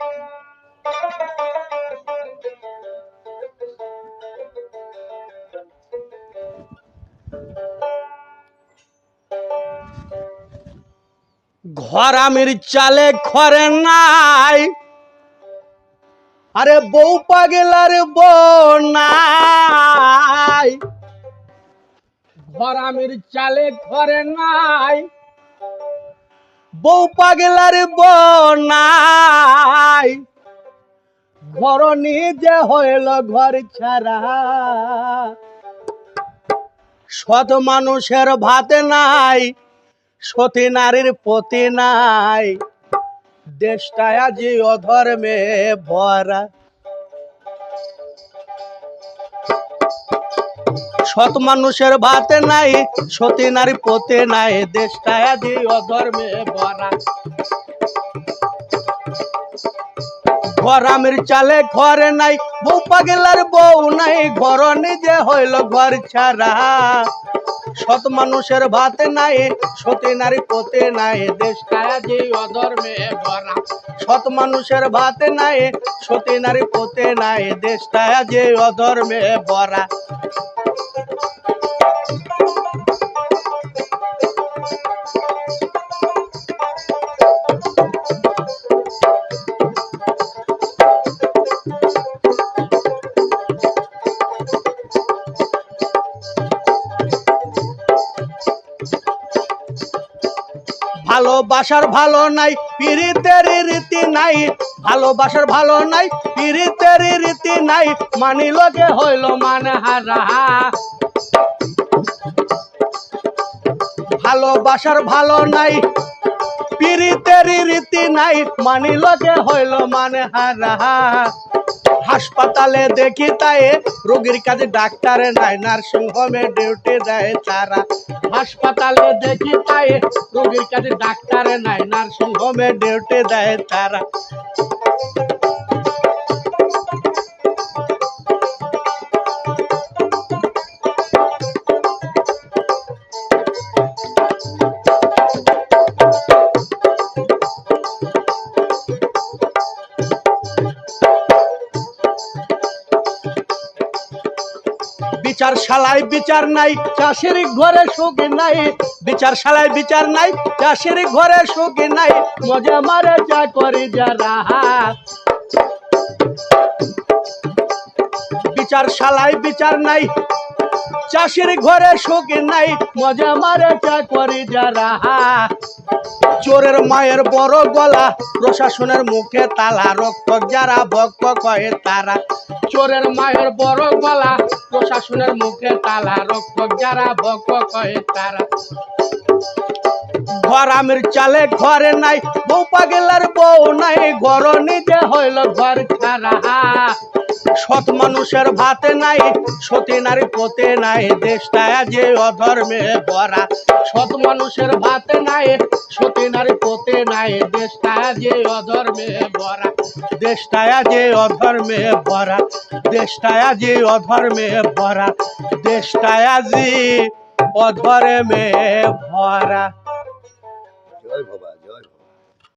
ঘর আমির চালে ঘরে নাই, আরে বউ পাগলার বউ নাই। ঘর আমির চালে ঘরে নাই, বউ পাগলার বউ নাই। ঘর নিজে হইল ঘর ছাড়া, সৎ মানুষের ভাত নাই, সতী নারীর পতি নাই। দেশটা আজি অধর্মে ভরা। সৎ মানুষের ভাত নাই, সতী নারী পতি নাই। দেশটা আজি অধর্মে ভরা। ঘর আমির চালে ঘরে নাই, বউ পাগলার বউ নাই। ঘর নিজে হইল ঘর ছাড়া, সৎ মানুষের ভাত নাই, সতী নারী পতি নাই। দেশটা আজি অধর্মে ভরা। সৎ মানুষের ভাত নাই, সতী নারী পতি নাই। দেশটা আজি অধর্মে ভরা। ভালোবাসার ভালো নাই, পীড়িতের রীতি নাই। ভালোবাসার ভালো নাই, পীড়িতের রীতি নাই। মানিলকে হইল মানে হারা। ভালোবাসার ভালো নাই, পীড়িতের রীতি নাই। মানিলকে হইল মানে হারা। হাসপাতালে দেখি তাই রোগীর কাছে ডাক্তার নাই, নার্সিং হোমে ডিউটি দেয় তারা। হাসপাতালে দেখি তাই রোগীর কাছে ডাক্তার নাই, নার্সিং হোমে ডিউটি দেয় তারা। বিচার শালায় বিচার নাই, চাষির ঘরে সুখ নাই। বিচার শালায় বিচার নাই, চাষির ঘরে সুখ নাই। মজা মারে যা করি যারা। বিচার শালায় বিচার নাই, চাষির ঘরে সুখ নাই। মজা মারে যা করি যারা। চোরের মায়ের বড় গলা, প্রশাসনের মুখে তালা। রক্ষক যারা ভক্ত কয়ে তারা। চোরের মায়ের বড় গলা, প্রশাসনের মুখে তালা। রক্ষক যারা ভক্ত কয়ে তারা। ঘর আমির চালে ঘরে নাই, বউ পাগলার বউ নাই। ঘর নিজে হইল ঘর ছাড়া। সৎ মানুষের ভাত নাই, সতী নারী পতি নাই। দেশটা যে অধর্মে ভরা। সৎ মানুষের ভাত নাই, সতী নারী পতি নাই। দেশটা যে অধর্মে ভরা। দেশটা যে অধর্মে ভরা। দেশটা যে অধর্মে ভরা। দেশটা যে অধর্মে ভরা। জয় বাবা।